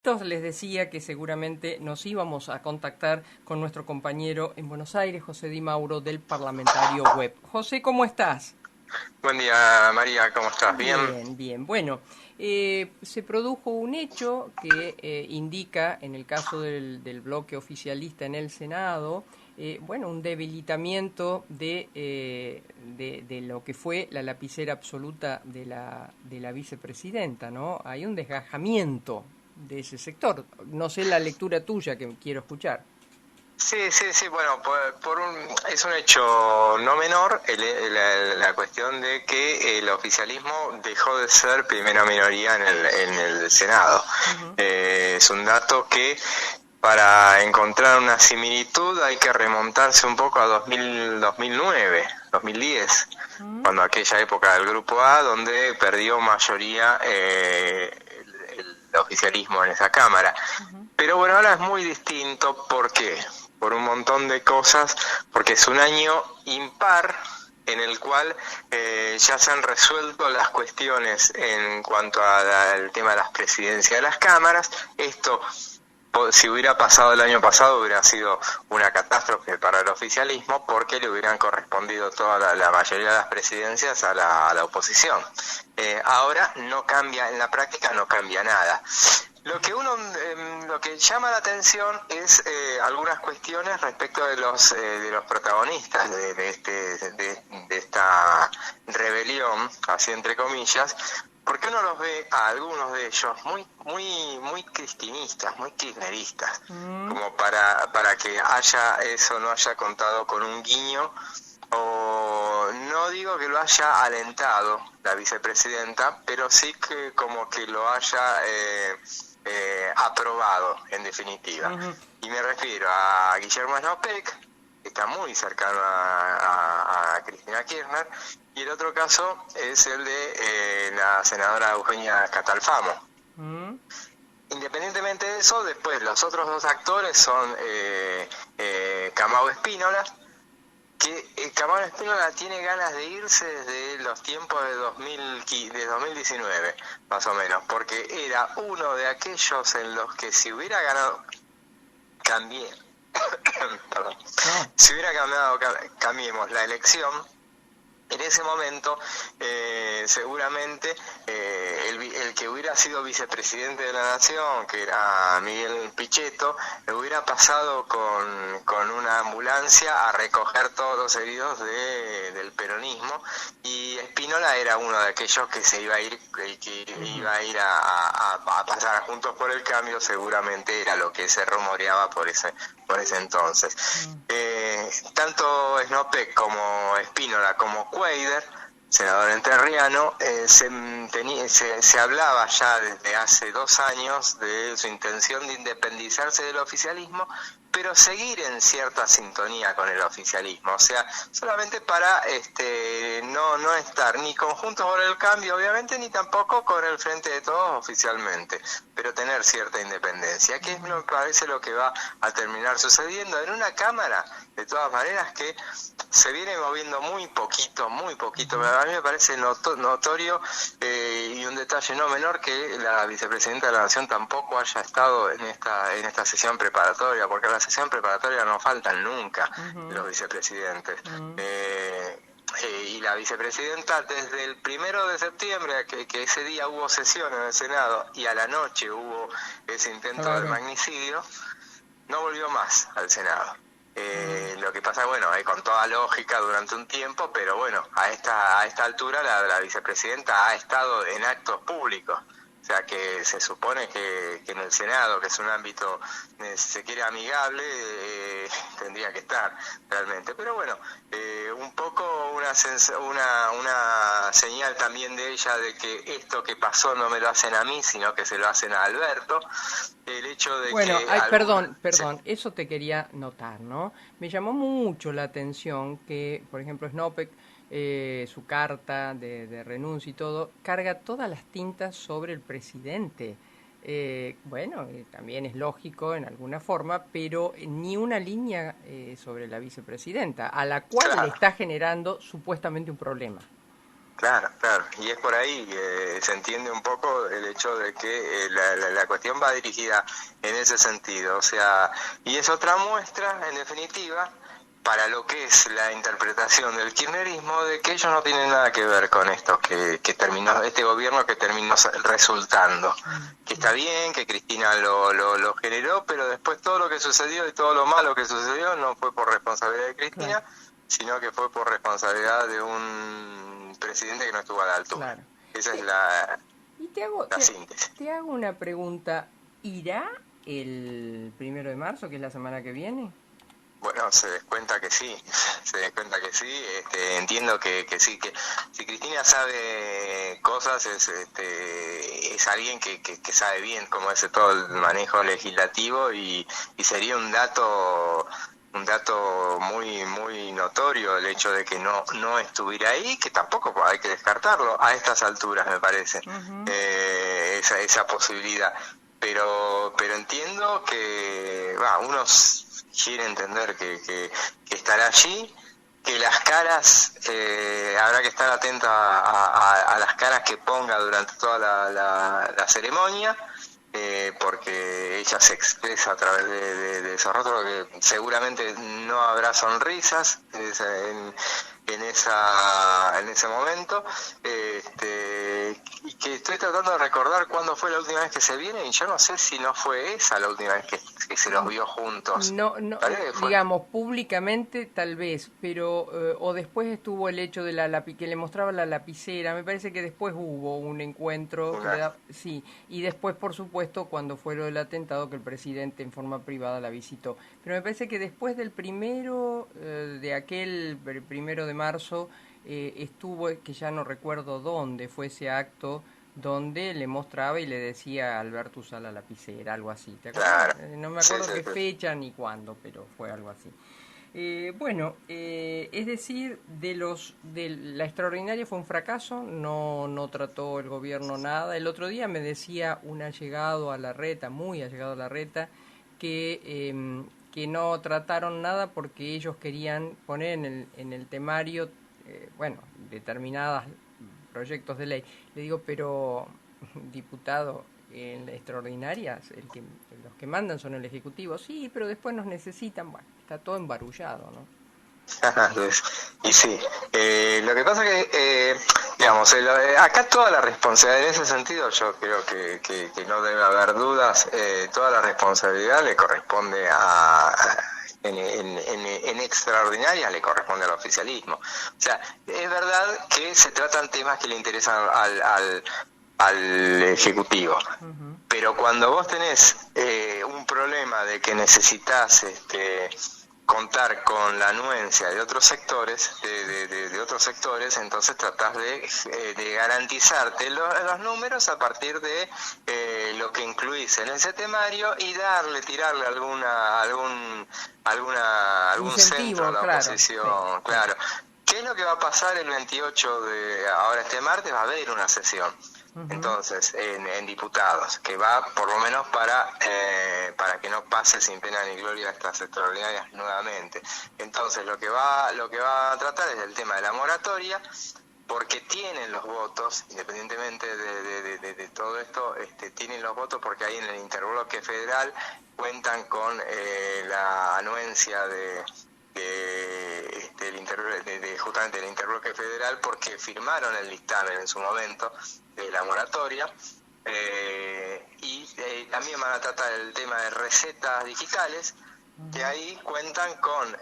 Les decía que seguramente nos íbamos a contactar con nuestro compañero en Buenos Aires, José Di Mauro, del Parlamentario Web. José, ¿cómo estás? Buen día, María, ¿cómo estás? ¿Bien? Bien, bien. Bueno, se produjo un hecho que indica, en el caso del bloque oficialista en el Senado, bueno, un debilitamiento de lo que fue la lapicera absoluta de la vicepresidenta, ¿no? Hay un desgajamiento de ese sector. No sé la lectura tuya que quiero escuchar. Sí, bueno, es un hecho no menor la cuestión de que el oficialismo dejó de ser primera minoría en el Senado. Ujú. Es un dato que para encontrar una similitud hay que remontarse un poco a 2009, 2010, Mm. cuando aquella época del Grupo A, donde perdió mayoría el oficialismo en esa Cámara. Ujú. Pero bueno, ahora es muy distinto. ¿Por qué? Por un montón de cosas, porque es un año impar en el cual ya se han resuelto las cuestiones en cuanto al tema de las presidencias de las cámaras. Esto, si hubiera pasado el año pasado, hubiera sido una catástrofe para el oficialismo, porque le hubieran correspondido toda la mayoría de las presidencias a la oposición. Ahora no cambia, en la práctica no cambia nada. Lo que llama la atención es algunas cuestiones respecto de los protagonistas de esta rebelión, así entre comillas, porque uno los ve a algunos de ellos muy cristinistas, muy kirchneristas, Mm. como para que eso no haya contado con un guiño, o no digo que lo haya alentado la vicepresidenta, pero sí que como que lo haya aprobado, en definitiva. Ujú. Y me refiero a Guillermo Snopek, que está muy cercano a Cristina Kirchner, y el otro caso es el de la senadora Eugenia Catalfamo. Mm. Independientemente de eso, después los otros dos actores son Camao Espínola, que Camao Espínola tiene ganas de irse desde los tiempos de 2019, más o menos, porque era uno de aquellos en los que si hubiera ganado perdón, No. si hubiera ganado Cambiemos la elección, en ese momento, seguramente el que hubiera sido vicepresidente de la Nación, que era Miguel Pichetto, hubiera pasado con una ambulancia a recoger todos los heridos del peronismo, y Espínola era uno de aquellos que se iba a ir, el que Ujú. iba a ir a pasar a Juntos por el Cambio, seguramente era lo que se rumoreaba por ese entonces. Mm. Tanto Snopek como Espínola como Cuader, senador entrerriano, se hablaba ya desde hace 2 años de su intención de independizarse del oficialismo, pero seguir en cierta sintonía con el oficialismo, o sea, solamente para no estar ni con Juntos por el Cambio, obviamente, ni tampoco con el Frente de Todos oficialmente, pero tener cierta independencia, que es, me parece, lo que va a terminar sucediendo en una Cámara, de todas maneras, que se viene moviendo muy poquito. Ujú. A mí me parece notorio, y un detalle no menor, que la vicepresidenta de la Nación tampoco haya estado en esta sesión preparatoria, porque a la sesión preparatoria no faltan nunca Ujú. los vicepresidentes. Mm. Y la vicepresidenta, desde el 1 de septiembre, que ese día hubo sesión en el Senado y a la noche hubo ese intento del Claro. magnicidio, no volvió más al Senado. Mm. Lo que pasa, bueno, con toda lógica durante un tiempo, pero bueno, a esta altura la vicepresidenta ha estado en actos públicos. O sea que se supone que en el Senado, que es un ámbito, si se quiere, amigable, tendría que estar realmente. Pero bueno, un poco una señal también de ella de que esto que pasó no me lo hacen a mí, sino que se lo hacen a Alberto. El hecho de Bueno, que ay, algunos... Sí. perdón, eso te quería notar, ¿no? Me llamó mucho la atención que, por ejemplo, Snopek, su carta de renuncia y todo, carga todas las tintas sobre el presidente. Bueno, también es lógico en alguna forma, pero ni una línea sobre la vicepresidenta, a la cual le Claro. está generando supuestamente un problema. Claro, claro, y es por ahí que se entiende un poco el hecho de que la cuestión va dirigida en ese sentido, o sea, y es otra muestra, en definitiva, para lo que es la interpretación del kirchnerismo, de que ellos no tienen nada que ver con esto que terminó, este gobierno que terminó resultando, que está bien, que Cristina lo generó, pero después todo lo que sucedió y todo lo malo que sucedió no fue por responsabilidad de Cristina, claro, sino que fue por responsabilidad de un presidente que no estuvo a la altura. Claro. Esa es la síntesis. Te hago una pregunta. ¿Irá el 1 de marzo, que es la semana que viene? Bueno, se descuenta que sí, entiendo que sí, que si Cristina sabe cosas es alguien que sabe bien cómo es todo el manejo legislativo y sería un dato muy muy notorio el hecho de que no estuviera ahí, que tampoco hay que descartarlo a estas alturas, me parece. Uh-huh. Esa posibilidad, pero entiendo que unos quiere entender que estará allí, que las caras, habrá que estar atento a las caras que ponga durante toda la ceremonia, porque ella se expresa a través de esos rostros, que seguramente no habrá sonrisas en ese momento, y que estoy tratando de recordar cuándo fue la última vez que se vieron, y yo no sé si no fue esa la última vez que se los vio juntos. No, digamos, públicamente tal vez, pero o después estuvo el hecho de que le mostraba la lapicera, me parece que después hubo un encuentro, sí, y después, por supuesto, cuando fue lo del atentado, que el presidente en forma privada la visitó. Pero me parece que después del de aquel 1 de marzo, estuvo, que ya no recuerdo dónde fue ese acto, donde le mostraba y le decía a Alberto usa la lapicera, algo así. ¿Te acuerdas? Claro. No me acuerdo qué fecha ni cuándo, pero fue algo así. Es decir, de la extraordinaria fue un fracaso, no trató el gobierno nada. El otro día me decía un allegado a Larreta, muy allegado a Larreta, que no trataron nada porque ellos querían poner en el temario, determinados proyectos de ley. Le digo, pero, diputado, en la extraordinarias, los que mandan son el Ejecutivo. Sí, pero después nos necesitan. Bueno, está todo embarullado, ¿no? Y sí, lo que pasa que, acá toda la responsabilidad, en ese sentido yo creo que no debe haber dudas, toda la responsabilidad le corresponde en extraordinarias le corresponde al oficialismo. O sea, es verdad que se tratan temas que le interesan al Ejecutivo, uh-huh, pero cuando vos tenés un problema de que necesitas contar con la anuencia de otros sectores, de otros sectores, entonces tratás de garantizarte los números a partir de lo que incluís en ese temario y tirarle algún centro a la oposición, sí. Claro. ¿Qué es lo que va a pasar el 28 ahora este martes? Va a haber una sesión. Uh-huh. Entonces, en diputados, que va por lo menos para que no pase sin pena ni gloria estas extraordinarias nuevamente. Entonces, lo que va a tratar es el tema de la moratoria, porque tienen los votos, independientemente de todo esto, tienen los votos porque ahí en el interbloque federal cuentan con la anuencia justamente del interbloque federal, porque firmaron el dictamen en su momento de la moratoria, y también van a tratar el tema de recetas digitales, que ahí cuentan con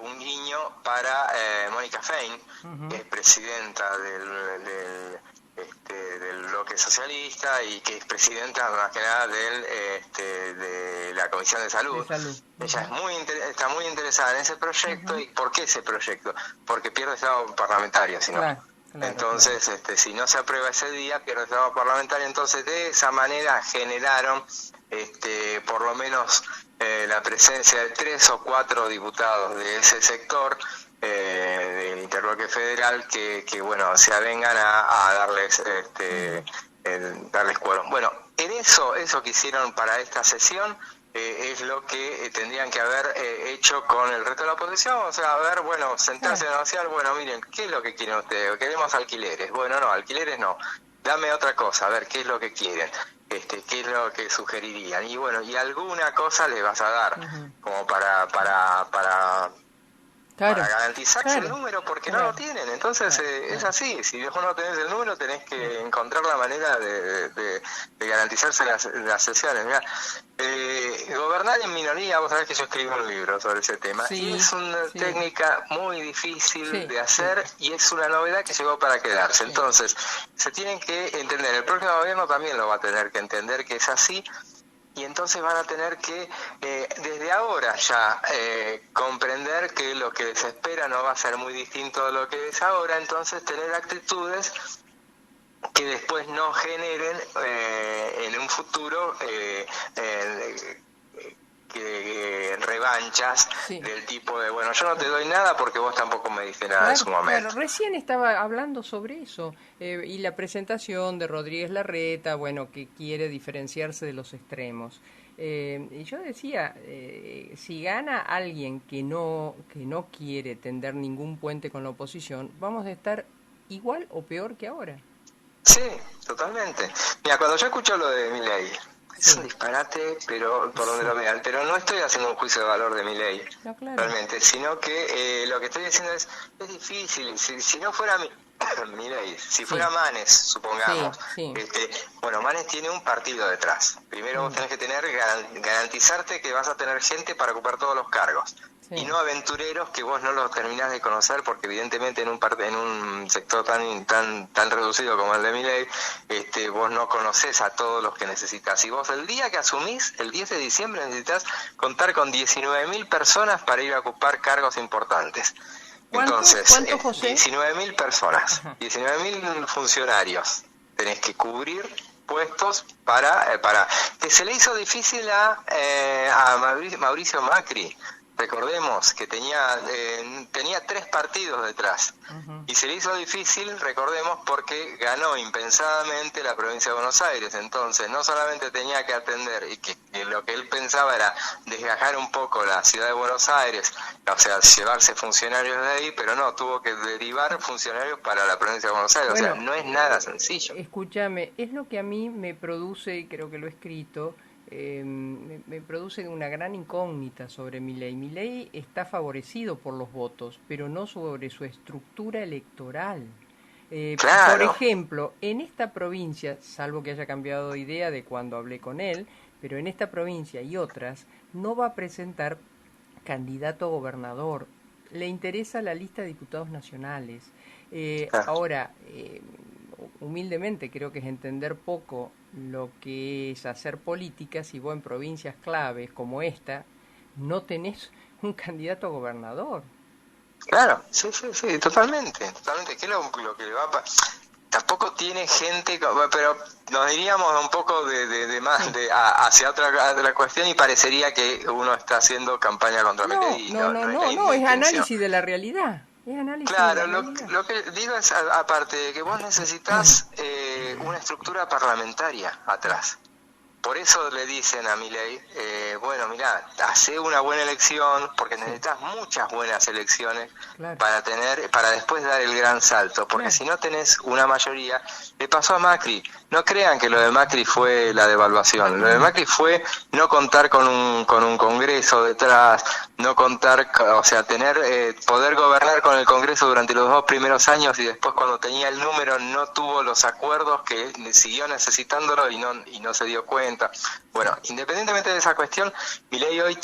un guiño para Mónica Fein, uh-huh, que es presidenta del bloque socialista y que es presidenta más que nada de la Comisión de Salud. Ella está muy interesada en ese proyecto. Uh-huh. ¿Y por qué ese proyecto? Porque pierde estado parlamentario, si no. Claro. Entonces, si no se aprueba ese día, pierde estado parlamentario. Entonces, de esa manera generaron por lo menos la presencia de 3 o 4 diputados de ese sector del interbloque federal que se avengan a darles darles quórum. Bueno, en eso que hicieron para esta sesión, es lo que tendrían que haber hecho con el resto de la oposición, o sea, a ver, bueno, sentarse a negociar, bueno, miren, ¿qué es lo que quieren ustedes? Queremos alquileres, bueno, no, alquileres no, dame otra cosa, a ver, ¿qué es lo que quieren? ¿Qué es lo que sugerirían? Y bueno, y alguna cosa les vas a dar, como para garantizarse el número, porque no lo tienen. Entonces es así, si vos no tenés el número tenés que encontrar la manera de garantizarse las sesiones. Mirá, gobernar en minoría, vos sabés que yo escribí un libro sobre ese tema, y es una técnica muy difícil de hacer, y es una novedad que llegó para quedarse. Entonces se tienen que entender, el próximo gobierno también lo va a tener que entender que es así. Y entonces van a tener que, desde ahora ya, comprender que lo que les espera no va a ser muy distinto de lo que es ahora, entonces tener actitudes que después no generen en un futuro revanchas del tipo de, bueno, yo no te doy nada porque vos tampoco me diste nada en su momento. Claro, recién estaba hablando sobre eso, y la presentación de Rodríguez Larreta, bueno, que quiere diferenciarse de los extremos. Y yo decía, si gana alguien que no quiere tender ningún puente con la oposición, vamos a estar igual o peor que ahora. Sí, totalmente. Mira, cuando yo escucho lo de Milei, es un disparate, pero por donde lo vean, pero no estoy haciendo un juicio de valor de Milei, realmente, sino que lo que estoy diciendo es difícil, si no fuera Milei, si fuera Manes, supongamos, bueno, Manes tiene un partido detrás, primero vos tenés que garantizarte que vas a tener gente para ocupar todos los cargos. Y no aventureros que vos no los terminás de conocer, porque evidentemente en un sector tan reducido como el de Milei, vos no conocés a todos los que necesitas. Y vos el día que asumís, el 10 de diciembre, necesitas contar con 19.000 personas para ir a ocupar cargos importantes. Entonces, 19.000 personas, 19.000 funcionarios tenés que cubrir puestos para que se le hizo difícil a Mauricio Macri. Recordemos que tenía 3 partidos detrás, y se le hizo difícil, recordemos, porque ganó impensadamente la provincia de Buenos Aires. Entonces no solamente tenía que atender, y que lo que él pensaba era desgajar un poco la ciudad de Buenos Aires, o sea, llevarse funcionarios de ahí, pero no, tuvo que derivar funcionarios para la provincia de Buenos Aires. Bueno, o sea, no es nada sencillo. Escúchame, es lo que a mí me produce, y creo que lo he escrito, me produce una gran incógnita sobre Milei. Milei está favorecido por los votos, pero no sobre su estructura electoral. Por ejemplo, en esta provincia, salvo que haya cambiado de idea de cuando hablé con él, pero en esta provincia y otras, no va a presentar candidato a gobernador. Le interesa la lista de diputados nacionales. Ahora, humildemente creo que es entender poco lo que es hacer política si vos en provincias claves como esta no tenés un candidato a gobernador. Claro, sí, totalmente. ¿Qué es lo que le va a pasar? Tampoco tiene gente, pero nos diríamos un poco hacia otra cuestión, y parecería que uno está haciendo campaña contra Milei. No, es análisis de la realidad. Claro, lo que digo es, aparte de que vos necesitas una estructura parlamentaria atrás. Por eso le dicen a Milei, bueno, mirá, hacé una buena elección, porque necesitas muchas buenas elecciones para después dar el gran salto, porque si no tenés una mayoría. Le pasó a Macri. No crean que lo de Macri fue la devaluación. Lo de Macri fue no contar con un Congreso detrás, no contar, o sea, poder gobernar con el Congreso durante los 2 primeros años, y después cuando tenía el número no tuvo los acuerdos, que siguió necesitándolo y no se dio cuenta. Bueno, independientemente de esa cuestión, Milei hoy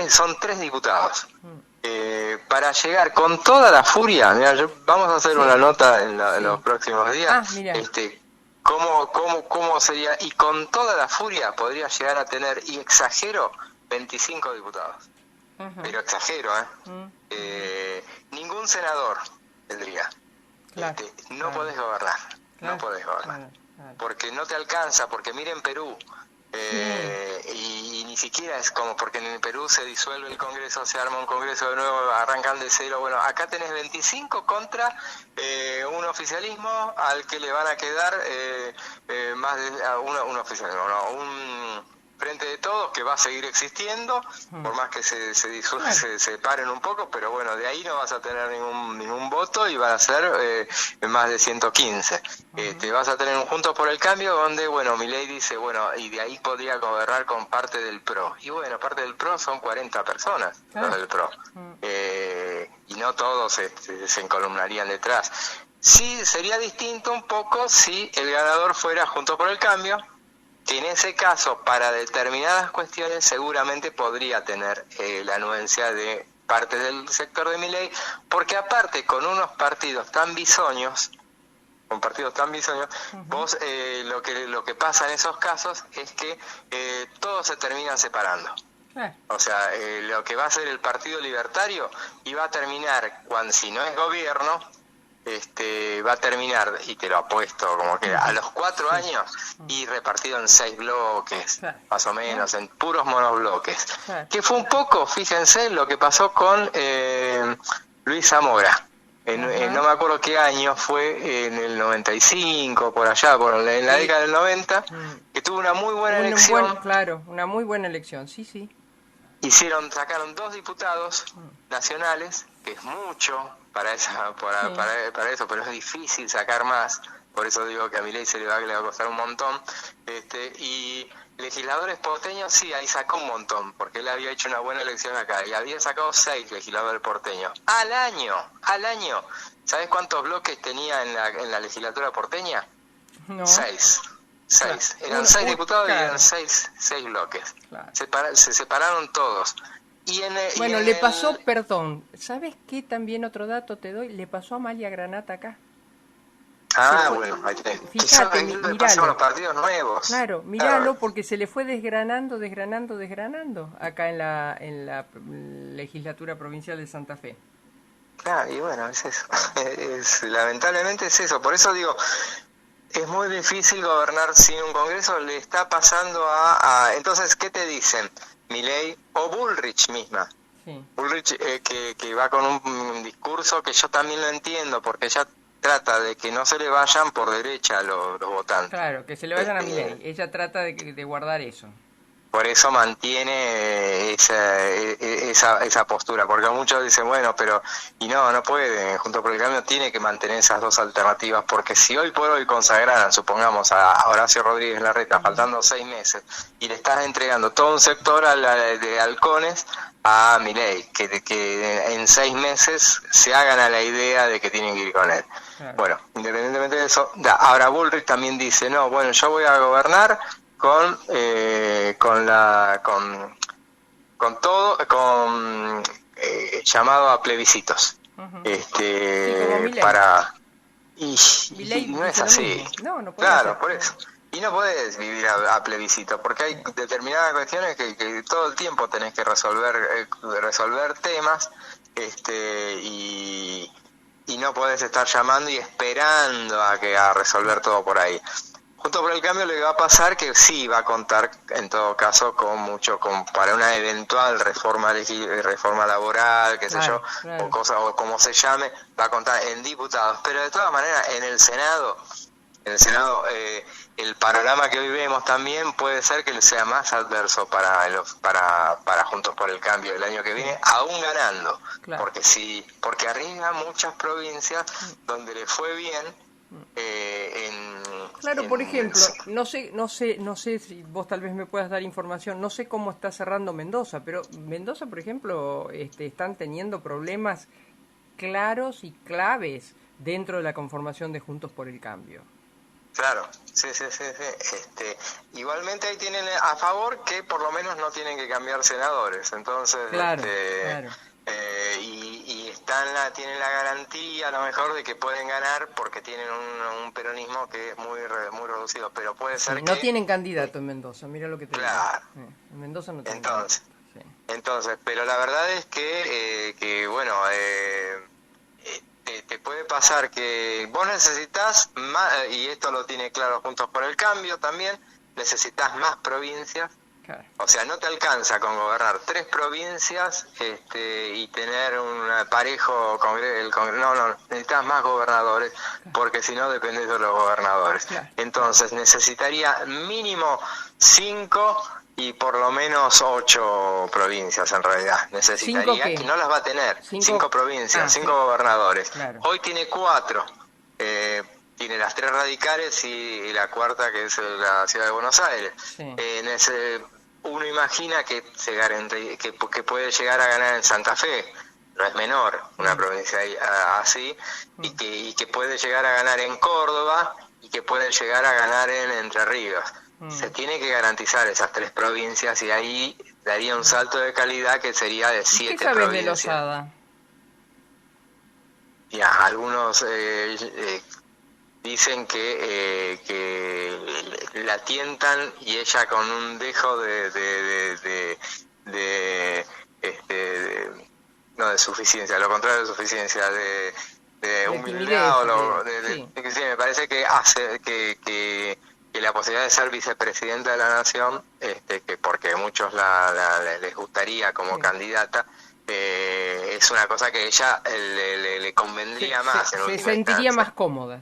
son 3 diputados. Para llegar con toda la furia, mira, vamos a hacer una nota en los próximos días, cómo sería, y con toda la furia podría llegar a tener, y exagero, 25 diputados. Pero exagero, ningún senador tendría. No podés gobernar, porque no te alcanza, porque miren Perú, y ni siquiera es como, porque en Perú se disuelve el Congreso, se arma un Congreso de nuevo, arrancan de cero. Bueno, acá tenés 25 contra un oficialismo al que le van a quedar más de un oficialismo, Frente de Todos, que va a seguir existiendo, por más que se separen un poco, pero bueno, de ahí no vas a tener ningún voto y van a ser más de 115. Vas a tener un Juntos por el Cambio donde, bueno, Milei dice, bueno, y de ahí podría gobernar con parte del PRO. Y bueno, parte del PRO son 40 personas, los del PRO. Y no todos se encolumnarían detrás. Sí, sería distinto un poco si el ganador fuera Juntos por el Cambio, que en ese caso, para determinadas cuestiones, seguramente podría tener la anuencia de parte del sector de Milei, porque aparte, con unos partidos tan bisoños, vos lo que pasa en esos casos es que todos se terminan separando. O sea, lo que va a ser el Partido Libertario y va a terminar, si no es gobierno, va a terminar, y te lo apuesto como que a los 4 años, y repartido en 6 bloques, más o menos, en puros monobloques. Que fue un poco, fíjense, lo que pasó con Luis Zamora. No me acuerdo qué año fue, en el 95, por allá, en la década del 90, que tuvo una muy buena elección. Una muy buena elección, sí. Sacaron 2 diputados nacionales, que es mucho para eso, pero es difícil sacar más, por eso digo que a Milei le va a costar un montón, y legisladores porteños sí, ahí sacó un montón, porque él había hecho una buena elección acá, y había sacado 6 legisladores porteños, al año, ¿sabes cuántos bloques tenía en la legislatura porteña? No. 6. Eran 6 diputados y eran 6 bloques. Se separaron todos. Le pasó, perdón, ¿sabes qué? También otro dato te doy, le pasó a Amalia Granata acá. Bueno, ahí tenés. Fíjate, miralo. Los partidos nuevos. Claro, míralo, porque se le fue desgranando acá en la legislatura provincial de Santa Fe. Y bueno, es eso. Lamentablemente es eso. Por eso digo, es muy difícil gobernar sin un Congreso. Le está pasando entonces, ¿qué te dicen? Milei o Bullrich misma. Bullrich que va con un discurso que yo también lo entiendo, porque ella trata de que no se le vayan por derecha los votantes. Claro, que se le vayan a Milei. Ella trata de guardar eso. Por eso mantiene esa postura, porque muchos dicen, bueno, pero no puede, Juntos por el Cambio tiene que mantener esas 2 alternativas, porque si hoy por hoy consagraran, supongamos, a Horacio Rodríguez Larreta, faltando 6 meses, y le estás entregando todo un sector de halcones a Milei, que en 6 meses se hagan a la idea de que tienen que ir con él. Claro. Bueno, independientemente de eso, ahora Bullrich también dice, no, bueno, yo voy a gobernar con llamado a plebiscitos. Y no es así. No puede claro ser. Por eso. Y no podés vivir a plebiscito, porque hay determinadas cuestiones que todo el tiempo tenés que resolver temas, y no podés estar llamando y esperando a resolver todo por ahí. Junto por el Cambio le va a pasar que sí va a contar, en todo caso, para una eventual reforma laboral, o cosa, o como se llame, va a contar en diputados. Pero de todas maneras, en el Senado, el panorama que hoy vemos también puede ser que sea más adverso para Juntos por el Cambio el año que viene, aún ganando. Claro. Porque arriba muchas provincias donde le fue bien. Por ejemplo, no sé si vos tal vez me puedas dar información, no sé cómo está cerrando Mendoza, pero Mendoza, por ejemplo, están teniendo problemas claros y claves dentro de la conformación de Juntos por el Cambio. Claro, sí. Igualmente ahí tienen a favor que por lo menos no tienen que cambiar senadores, entonces claro. Y tienen la garantía a lo mejor de que pueden ganar porque tienen un peronismo que es muy reducido, pero puede ser que no tienen candidato en Mendoza, mira lo que te digo. En Mendoza no tienen candidato. Entonces, pero la verdad es que bueno, te puede pasar que vos necesitas más, y esto lo tiene claro Juntos por el Cambio también, necesitas más provincias. Claro. O sea, no te alcanza con gobernar 3 provincias y tener un parejo Congreso. No, necesitas más gobernadores, porque si no dependes de los gobernadores. Claro. Entonces necesitaría mínimo 5 y por lo menos 8 provincias en realidad. Necesitaría, que no las va a tener. 5 provincias, 5 gobernadores. Claro. Hoy tiene 4. Tiene las 3 radicales y la cuarta, que es la ciudad de Buenos Aires. Sí. Uno imagina que que puede llegar a ganar en Santa Fe. No es menor una provincia así, y que puede llegar a ganar en Córdoba y que puede llegar a ganar en Entre Ríos. Se tiene que garantizar esas 3 provincias y ahí daría un salto de calidad que sería de 7 provincias. ¿Qué sabes de Lozada? Ya, algunos dicen que la tientan y ella con un dejo no de suficiencia, lo contrario de suficiencia, de humildad, sí, me parece que hace que la posibilidad de ser vicepresidenta de la nación, que porque a muchos les gustaría como candidata, es una cosa que ella le convendría más. Se sentiría más cómoda,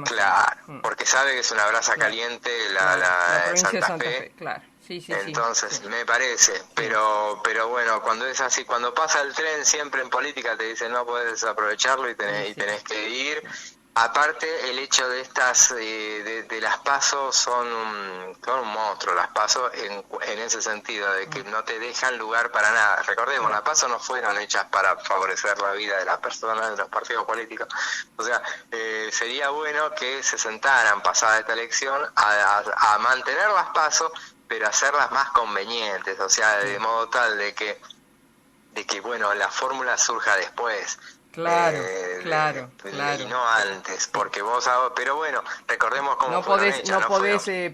claro, porque sabe que es una brasa caliente la provincia de Santa Fe. Claro. Sí, entonces me parece, pero bueno, cuando es así, cuando pasa el tren, siempre en política te dicen no puedes aprovecharlo y tenés que ir. Aparte, el hecho de estas de las PASO son un monstruo, las PASO en ese sentido, de que no te dejan lugar para nada. Recordemos, las PASO no fueron hechas para favorecer la vida de las personas, de los partidos políticos. O sea, sería bueno que se sentaran, pasada esta elección, a mantener las PASO, pero hacerlas más convenientes, o sea, de modo tal de que bueno, la fórmula surja después. Claro. Y no antes, porque pero bueno, recordemos cómo no podés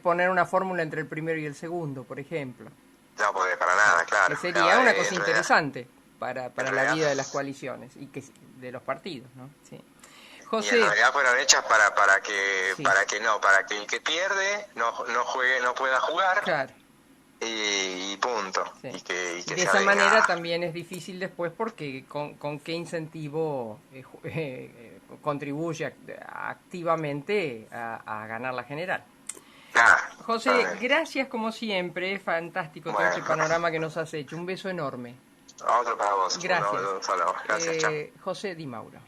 poner una fórmula entre el primero y el segundo, por ejemplo. No podés para nada, claro. Que sería una cosa interesante para la vida de las coaliciones y que de los partidos, ¿no? Sí. José, y en realidad fueron hechas para que el que pierde no juegue, no pueda jugar. Claro. Y punto. Sí. Y que de esa manera también es difícil después, porque con qué incentivo contribuye activamente a ganar la general. José, gracias como siempre, fantástico todo este panorama que nos has hecho. Un beso enorme. Otro para vos. Gracias. Gracias, chao. José Di Mauro.